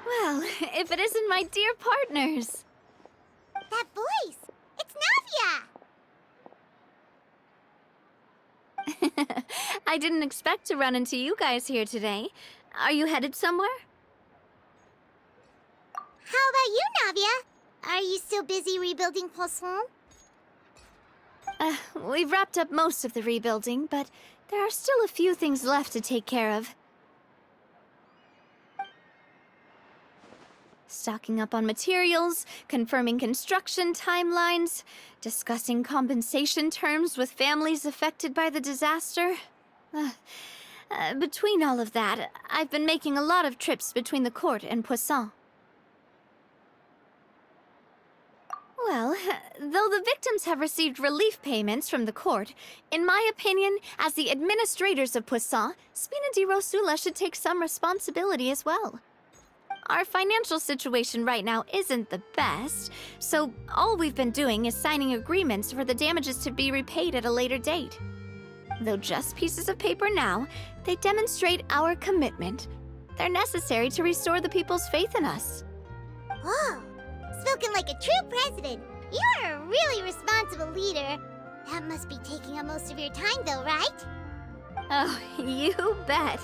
Well, if it isn't my dear partners. That voice! It's Navia! I didn't expect to run into you guys here today. Are you headed somewhere? How about you, Navia? Are you still busy rebuilding Poisson? We've wrapped up most of the rebuilding, but there are still a few things left to take care of. Stocking up on materials, confirming construction timelines, discussing compensation terms with families affected by the disaster. Between all of that, I've been making a lot of trips between the court and Poisson. Well, though the victims have received relief payments from the court, in my opinion, as the administrators of Poisson, Spina di Rosula should take some responsibility as well. Our financial situation right now isn't the best, so all we've been doing is signing agreements for the damages to be repaid at a later date. Though just pieces of paper now, they demonstrate our commitment. They're necessary to restore the people's faith in us. Oh, spoken like a true president. You're a really responsible leader. That must be taking up most of your time, though, right? Oh, you bet.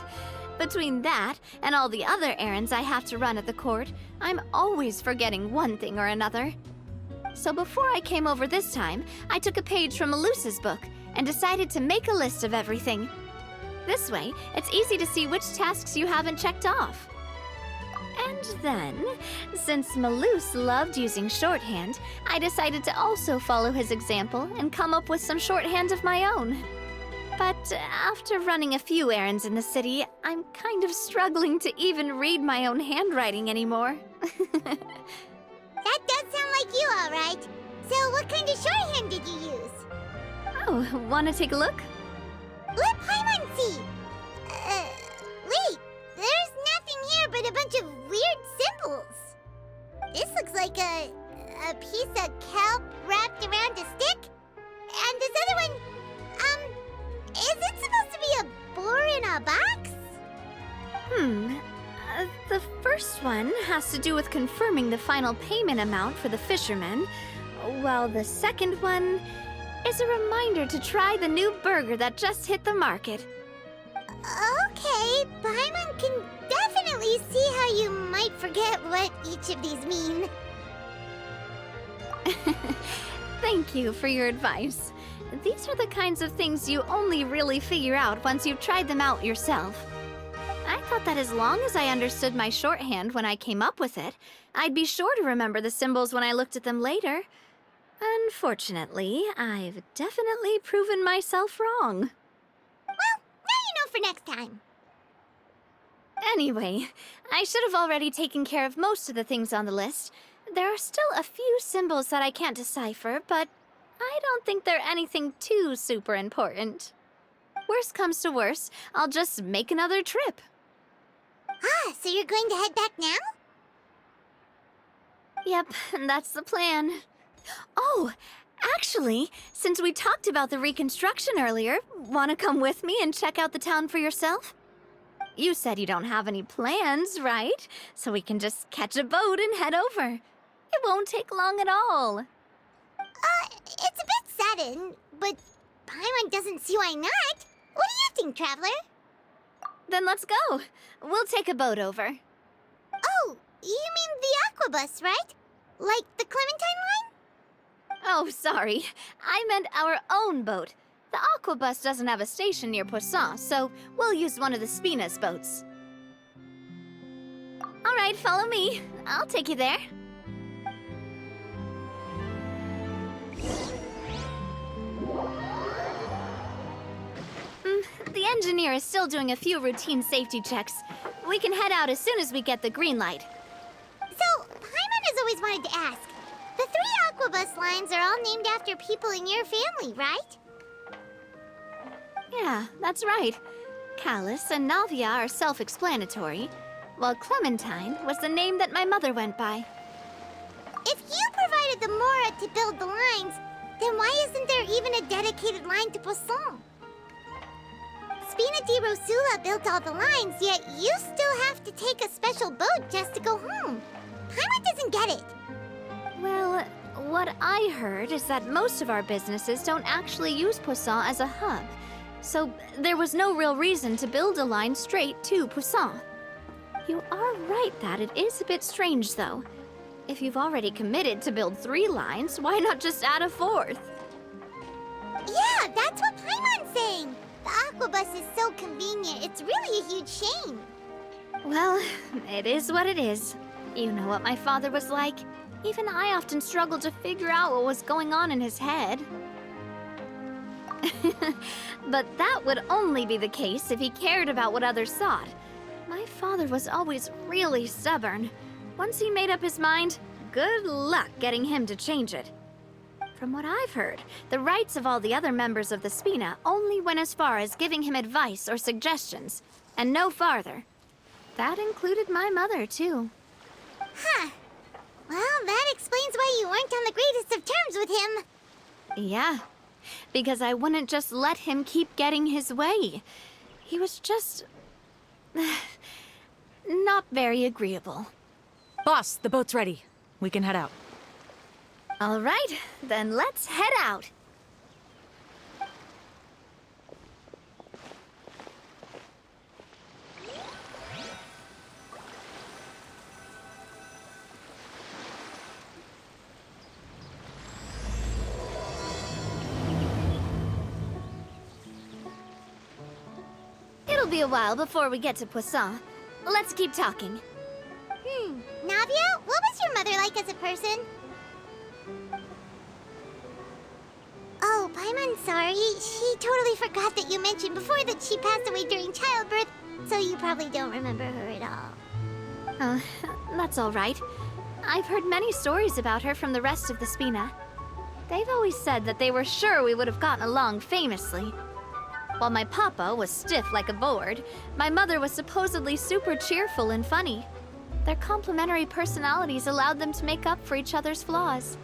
Between that and all the other errands I have to run at the court, I'm always forgetting one thing or another. So before I came over this time, I took a page from Melusa's book and decided to make a list of everything. This way, it's easy to see which tasks you haven't checked off. And then, since Melus loved using shorthand, I decided to also follow his example and come up with some shorthand of my own. But after running a few errands in the city, I'm kind of struggling to even read my own handwriting anymore. That does sound like you, all right. So what kind of shorthand did you use? Oh, wanna take a look? Let Paimon see! Wait, there's nothing here but a bunch of weird symbols. This looks like a piece of kelp wrapped around a stick. And this other one, is it supposed to be a boar in a box? The first one has to do with confirming the final payment amount for the fishermen, while the second one is a reminder to try the new burger that just hit the market. Okay, Paimon can definitely see how you might forget what each of these mean. Thank you for your advice. These are the kinds of things you only really figure out once you've tried them out yourself. I thought that as long as I understood my shorthand when I came up with it, I'd be sure to remember the symbols when I looked at them later. Unfortunately, I've definitely proven myself wrong. Well, now you know for next time. Anyway, I should have already taken care of most of the things on the list. There are still a few symbols that I can't decipher, but I don't think they're anything too super important. Worst comes to worst, I'll just make another trip. Ah, so you're going to head back now? Yep, that's the plan. Oh, actually, since we talked about the reconstruction earlier, want to come with me and check out the town for yourself? You said you don't have any plans, right? So we can just catch a boat and head over. It won't take long at all. It's a bit sudden, but Paimon doesn't see why not. What do you think, Traveler? Then let's go. We'll take a boat over. Oh, you mean the Aquabus, right? Like the Clementine line? Oh, sorry. I meant our own boat. The Aquabus doesn't have a station near Poisson, so we'll use one of the Spina's boats. All right, follow me. I'll take you there. The engineer is still doing a few routine safety checks. We can head out as soon as we get the green light. So, Paimon has always wanted to ask. The 3 Aquabus lines are all named after people in your family, right? Yeah, that's right. Callus and Navia are self-explanatory, while Clementine was the name that my mother went by. If you provide decided the Mora to build the lines, then why isn't there even a dedicated line to Poisson? Spina di Rosula built all the lines, yet you still have to take a special boat just to go home. Paimon doesn't get it. Well, what I heard is that most of our businesses don't actually use Poisson as a hub, so there was no real reason to build a line straight to Poisson. You are right that it is a bit strange, though. If you've already committed to build 3 lines, why not just add a 4th? Yeah, that's what Paimon's saying. The Aquabus is so convenient, it's really a huge shame. Well, it is what it is. You know what my father was like. Even I often struggled to figure out what was going on in his head. But that would only be the case if he cared about what others thought. My father was always really stubborn. Once he made up his mind, good luck getting him to change it. From what I've heard, the rights of all the other members of the Spina only went as far as giving him advice or suggestions, and no farther. That included my mother, too. Huh. Well, that explains why you weren't on the greatest of terms with him. Yeah, because I wouldn't just let him keep getting his way. He was just... not very agreeable. Boss, the boat's ready. We can head out. All right, then let's head out. It'll be a while before we get to Poisson. Let's keep talking. Navia, what was your mother like as a person? Oh, Paimon's sorry. She totally forgot that you mentioned before that she passed away during childbirth, so you probably don't remember her at all. That's all right. I've heard many stories about her from the rest of the Spina. They've always said that they were sure we would have gotten along famously. While my papa was stiff like a board, my mother was supposedly super cheerful and funny. Their complementary personalities allowed them to make up for each other's flaws.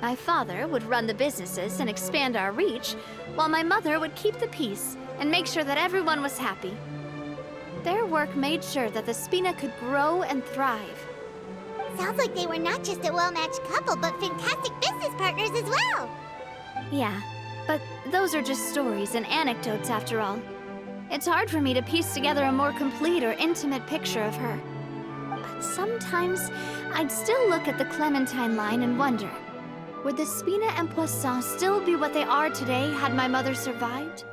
My father would run the businesses and expand our reach, while my mother would keep the peace and make sure that everyone was happy. Their work made sure that the Spina could grow and thrive. Sounds like they were not just a well-matched couple, but fantastic business partners as well. Yeah, but those are just stories and anecdotes after all. It's hard for me to piece together a more complete or intimate picture of her. But sometimes I'd still look at the Clementine line and wonder, would the Spina and Poisson still be what they are today had my mother survived?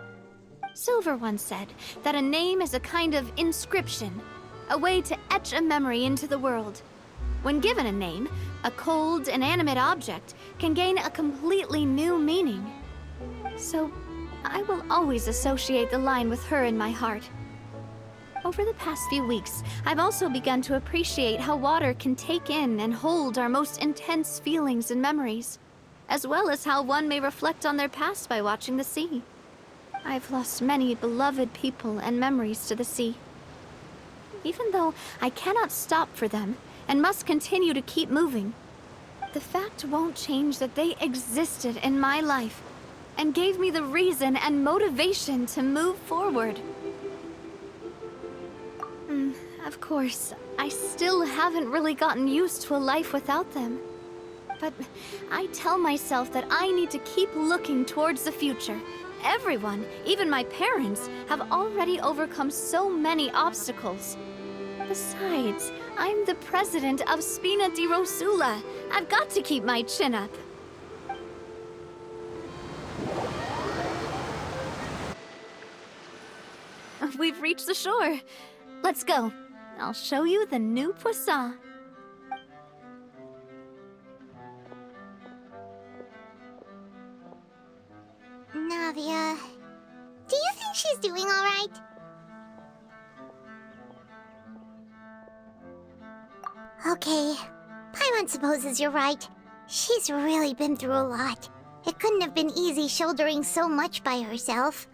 Silver once said that a name is a kind of inscription, a way to etch a memory into the world. When given a name, a cold, inanimate object can gain a completely new meaning. So, I will always associate the line with her in my heart. Over the past few weeks, I've also begun to appreciate how water can take in and hold our most intense feelings and memories, as well as how one may reflect on their past by watching the sea. I've lost many beloved people and memories to the sea. Even though I cannot stop for them and must continue to keep moving, the fact won't change that they existed in my life and gave me the reason and motivation to move forward. Of course, I still haven't really gotten used to a life without them. But I tell myself that I need to keep looking towards the future. Everyone, even my parents, have already overcome so many obstacles. Besides, I'm the president of Spina di Rosula. I've got to keep my chin up. We've reached the shore. Let's go. I'll show you the new Poisson. Navia, do you think she's doing all right? Okay, Paimon supposes you're right. She's really been through a lot. It couldn't have been easy shouldering so much by herself.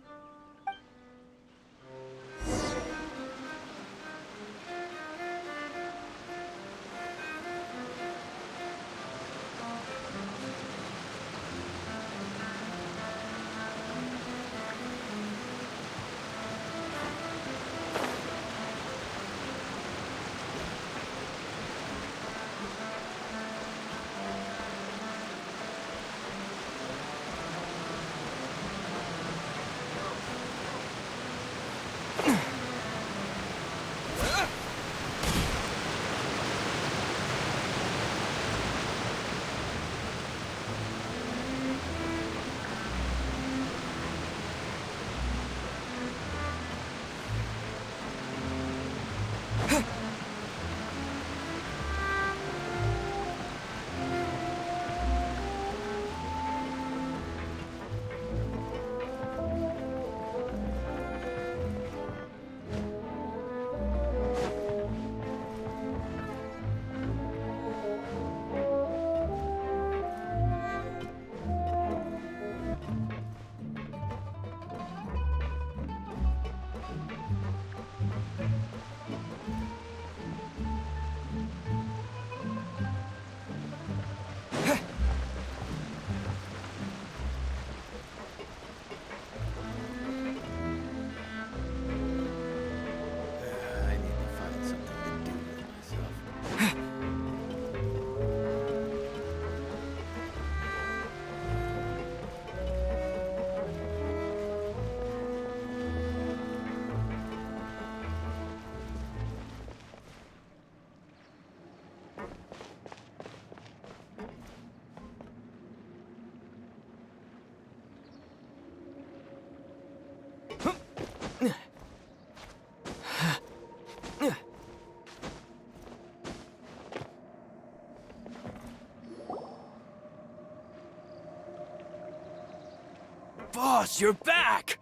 Boss, you're back!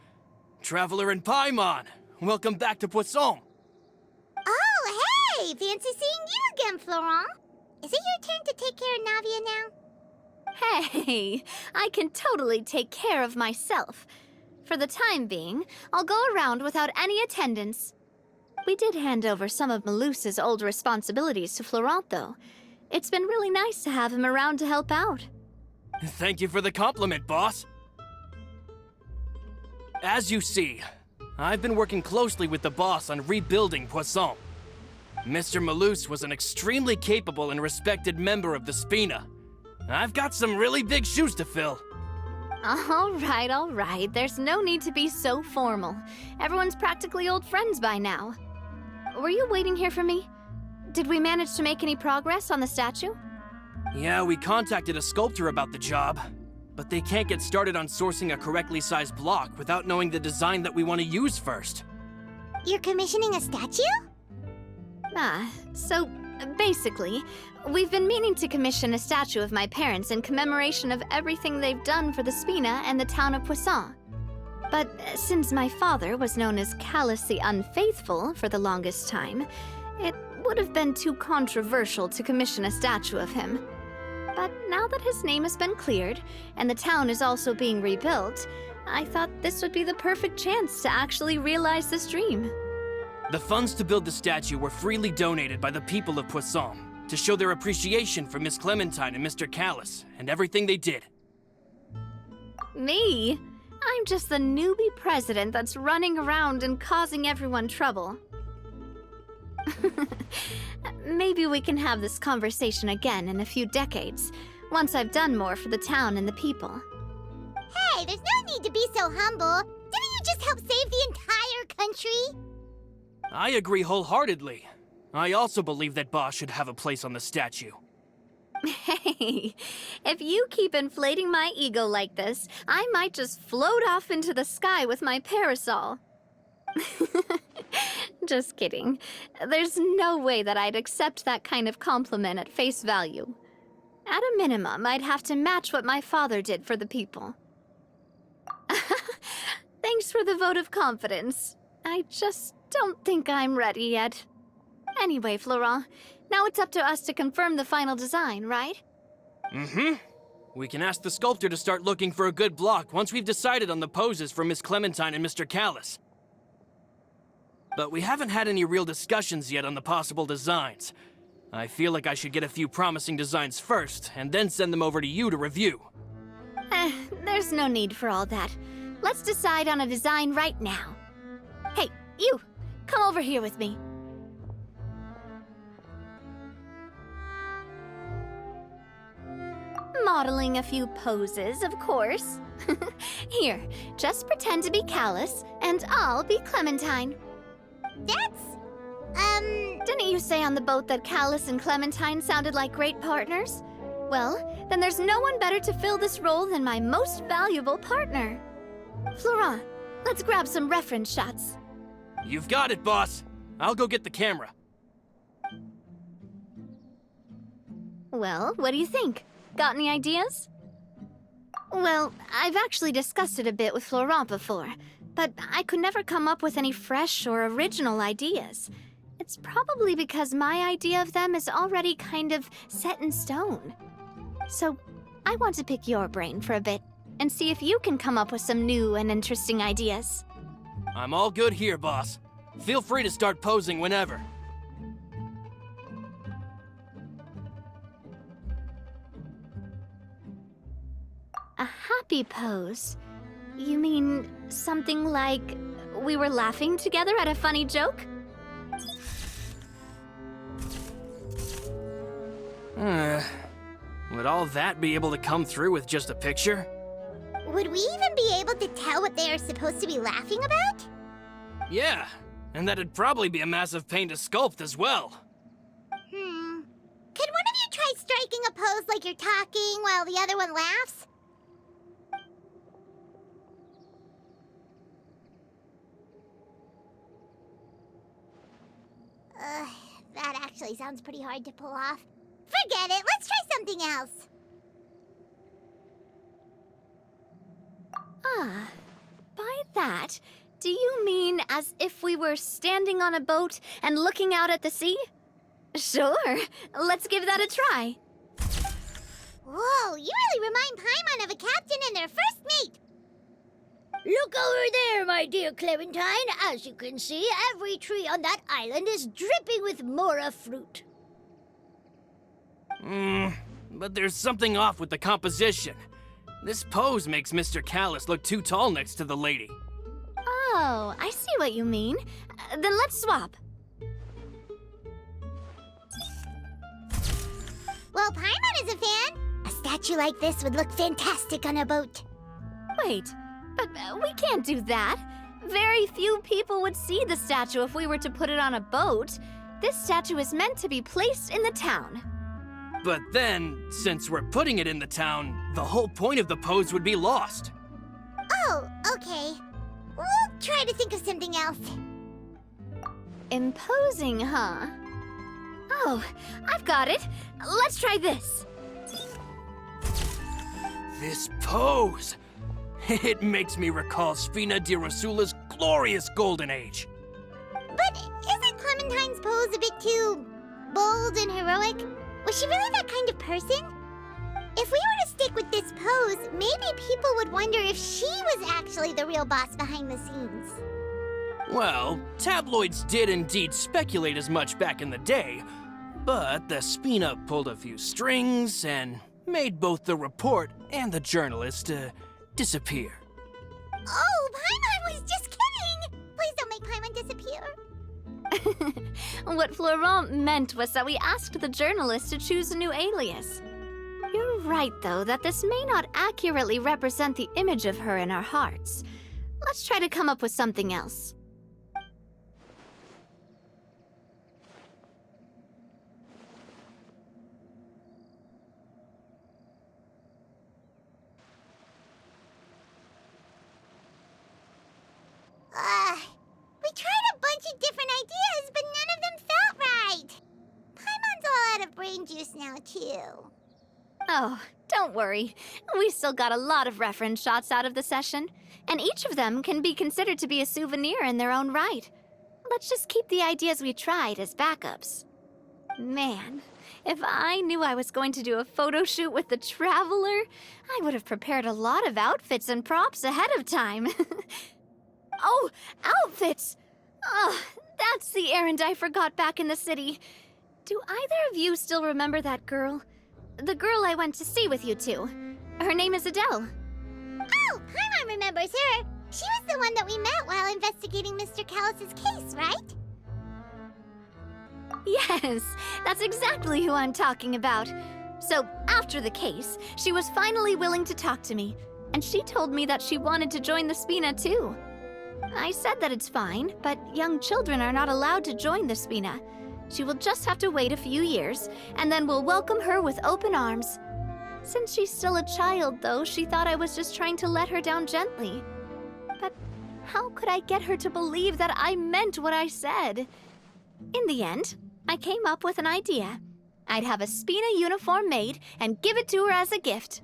Traveler and Paimon, welcome back to Poisson. Oh, hey! Fancy seeing you again, Florent. Is it your turn to take care of Navia now? Hey, I can totally take care of myself. For the time being, I'll go around without any attendance. We did hand over some of Malus's old responsibilities to Florent, though. It's been really nice to have him around to help out. Thank you for the compliment, boss. As you see, I've been working closely with the boss on rebuilding Poisson. Mr. Malus was an extremely capable and respected member of the Spina. I've got some really big shoes to fill. All right. There's no need to be so formal. Everyone's practically old friends by now. Were you waiting here for me? Did we manage to make any progress on the statue? Yeah, we contacted a sculptor about the job, but they can't get started on sourcing a correctly sized block without knowing the design that we want to use first. You're commissioning a statue? So basically, we've been meaning to commission a statue of my parents in commemoration of everything they've done for the Spina and the town of Poisson. But since my father was known as Callus the Unfaithful for the longest time, it would have been too controversial to commission a statue of him. But now that his name has been cleared, and the town is also being rebuilt, I thought this would be the perfect chance to actually realize this dream. The funds to build the statue were freely donated by the people of Poisson to show their appreciation for Miss Clementine and Mr. Callus and everything they did. Me? I'm just the newbie president that's running around and causing everyone trouble. Maybe we can have this conversation again in a few decades, once I've done more for the town and the people. Hey, there's no need to be so humble. Didn't you just help save the entire country? I agree wholeheartedly. I also believe that Boss should have a place on the statue. Hey, if you keep inflating my ego like this, I might just float off into the sky with my parasol. Just kidding. There's no way that I'd accept that kind of compliment at face value. At a minimum, I'd have to match what my father did for the people. Thanks for the vote of confidence. I just don't think I'm ready yet. Anyway, Florent, now it's up to us to confirm the final design, right? Mm-hmm. We can ask the sculptor to start looking for a good block once we've decided on the poses for Miss Clementine and Mr. Callus. But we haven't had any real discussions yet on the possible designs. I feel like I should get a few promising designs first, and then send them over to you to review. There's no need for all that. Let's decide on a design right now. Hey, you! Come over here with me. Modeling a few poses, of course. Here, just pretend to be Callus, and I'll be Clementine. That's, Didn't you say on the boat that Callus and Clementine sounded like great partners? Well, then there's no one better to fill this role than my most valuable partner. Florent, let's grab some reference shots. You've got it, boss. I'll go get the camera. Well, what do you think? Got any ideas? Well, I've actually discussed it a bit with Florent before, but I could never come up with any fresh or original ideas. It's probably because my idea of them is already kind of set in stone. So, I want to pick your brain for a bit and see if you can come up with some new and interesting ideas. I'm all good here, boss. Feel free to start posing whenever. A happy pose? You mean something like we were laughing together at a funny joke? Would all that be able to come through with just a picture? would we even be able to tell what they are supposed to be laughing about? Yeah, and that'd probably be a massive pain to sculpt as well. Could one of you try striking a pose like you're talking while the other one laughs? That actually sounds pretty hard to pull off. Forget it, let's try something else. Ah, that, do you mean as if we were standing on a boat and looking out at the sea? Sure, let's give that a try. Whoa, you really remind Paimon of a captain and their first mate. Look over there, my dear Clementine. As you can see, every tree on that island is dripping with mora fruit. But there's something off with the composition. This pose makes Mr. Callus look too tall next to the lady. Oh, I see what you mean. Then let's swap. Well, Paimon is a fan. A statue like this would look fantastic on a boat. Wait, but we can't do that. Very few people would see the statue if we were to put it on a boat. This statue is meant to be placed in the town. But then, since we're putting it in the town, the whole point of the pose would be lost. Oh, okay. We'll try to think of something else. Imposing, huh? Oh, I've got it. Let's try this. This pose! It makes me recall Spina di Rosula's glorious golden age. But isn't Clementine's pose a bit too bold and heroic? Was she really that kind of person? If we were to stick with this pose, maybe people would wonder if she was actually the real boss behind the scenes. Well, tabloids did indeed speculate as much back in the day, but the Spina pulled a few strings and made both the report and the journalist disappear. Oh, Paimon was just kidding! Please don't make Paimon disappear. What Florent meant was that we asked the journalist to choose a new alias. You're right, though, that this may not accurately represent the image of her in our hearts. Let's try to come up with something else. We tried a bunch of different ideas, but none of them felt right. Paimon's all out of brain juice now, too. Oh, don't worry. We still got a lot of reference shots out of the session, and each of them can be considered to be a souvenir in their own right. Let's just keep the ideas we tried as backups. Man, if I knew I was going to do a photo shoot with the Traveler, I would have prepared a lot of outfits and props ahead of time. Oh, outfits! Oh, that's the errand I forgot back in the city. Do either of you still remember that girl? The girl I went to see with you two. Her name is Adele. Oh, Paimon remembers her. She was the one that we met while investigating Mr. Callus's case, right? Yes, that's exactly who I'm talking about. So, after the case, she was finally willing to talk to me, and she told me that she wanted to join the Spina too. I said that it's fine, but young children are not allowed to join the Spina. She will just have to wait a few years, and then we'll welcome her with open arms. Since she's still a child, though, she thought I was just trying to let her down gently. But how could I get her to believe that I meant what I said? In the end, I came up with an idea. I'd have a Spina uniform made and give it to her as a gift.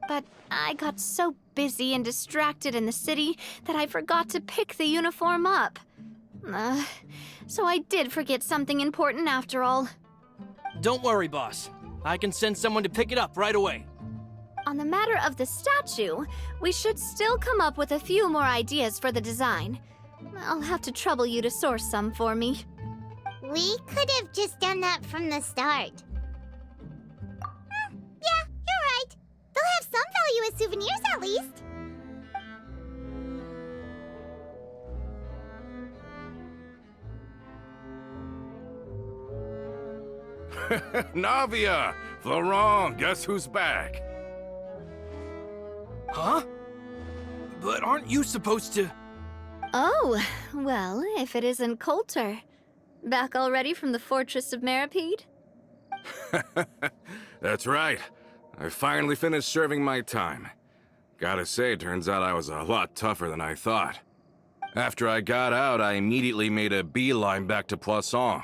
But I got so busy and distracted in the city that I forgot to pick the uniform up. So I did forget something important after all. Don't worry, boss. I can send someone to pick it up right away. On the matter of the statue, we should still come up with a few more ideas for the design. I'll have to trouble you to source some for me. We could have just done that from the start. Yeah, you're right. They'll have some value as souvenirs at least. Navia! Florent, guess who's back? Huh? But aren't you supposed to... Oh, well, if it isn't Coulter. Back already from the Fortress of Meripede? That's right. I finally finished serving my time. Gotta say, turns out I was a lot tougher than I thought. After I got out, I immediately made a beeline back to Poisson.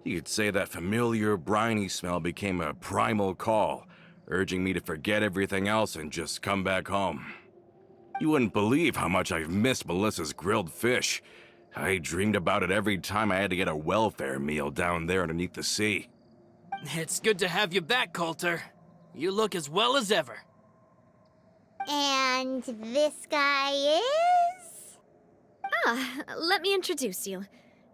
You could say that familiar, briny smell became a primal call, urging me to forget everything else and just come back home. You wouldn't believe how much I've missed Melissa's grilled fish. I dreamed about it every time I had to get a welfare meal down there underneath the sea. It's good to have you back, Coulter. You look as well as ever. And this guy is? Let me introduce you.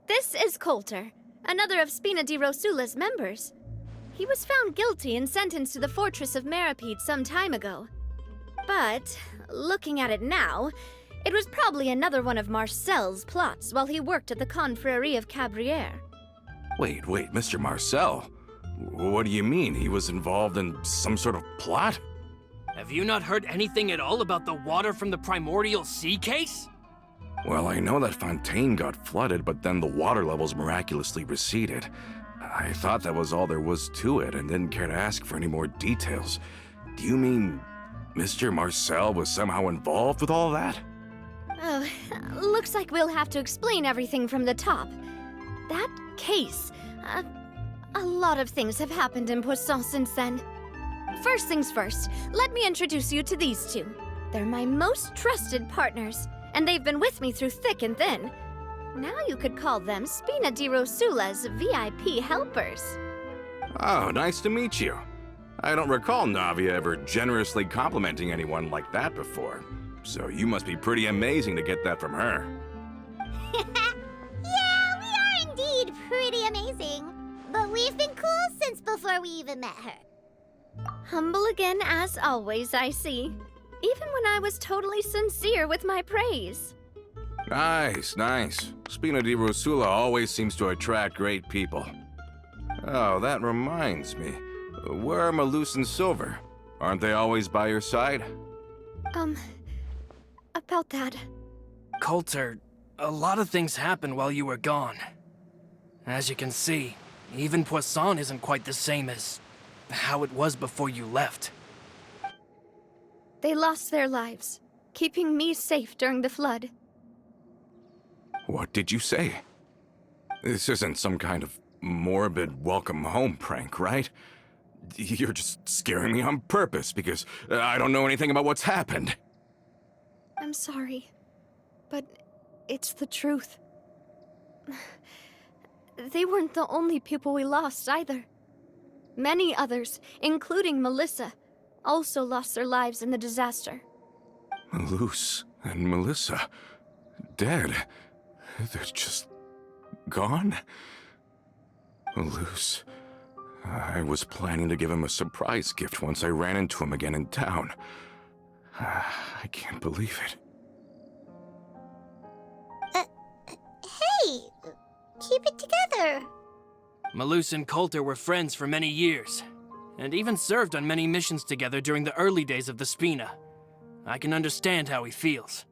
This is Coulter, another of Spina di Rosula's members. He was found guilty and sentenced to the fortress of Meripede some time ago. But, looking at it now, it was probably another one of Marcel's plots while he worked at the Confrérie of Cabrières. Wait, Mr. Marcel? What do you mean? He was involved in some sort of plot? Have you not heard anything at all about the water from the primordial sea case? Well, I know that Fontaine got flooded, but then the water levels miraculously receded. I thought that was all there was to it and didn't care to ask for any more details. Do you mean Mr. Marcel was somehow involved with all that? Oh, looks like we'll have to explain everything from the top. That case, a lot of things have happened in Poisson since then. First things first, let me introduce you to these two. They're my most trusted partners, and they've been with me through thick and thin. Now you could call them Spina di Rosula's VIP helpers. Oh, nice to meet you. I don't recall Navia ever generously complimenting anyone like that before. So you must be pretty amazing to get that from her. Yeah, we are indeed pretty amazing. But we've been cool since before we even met her. Humble again as always, I see. Even when I was totally sincere with my praise. Nice. Spina di Rosula always seems to attract great people. Oh, that reminds me. Where are Malus and Silver? Aren't they always by your side? About that. Coulter, a lot of things happened while you were gone. As you can see, even Poisson isn't quite the same as how it was before you left. They lost their lives, keeping me safe during the flood. What did you say? This isn't some kind of morbid welcome home prank, right? You're just scaring me on purpose because I don't know anything about what's happened. I'm sorry, but it's the truth. They weren't the only people we lost either. Many others, including Melissa, also lost their lives in the disaster. Malus and Melissa, dead. They're just gone? Malus, I was planning to give him a surprise gift once I ran into him again in town. I can't believe it. Hey, keep it together. Malus and Coulter were friends for many years, and even served on many missions together during the early days of the Spina. I can understand how he feels.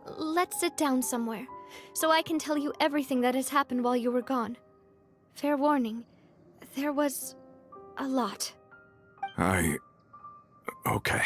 Let's sit down somewhere, so I can tell you everything that has happened while you were gone. Fair warning, there was a lot. Okay.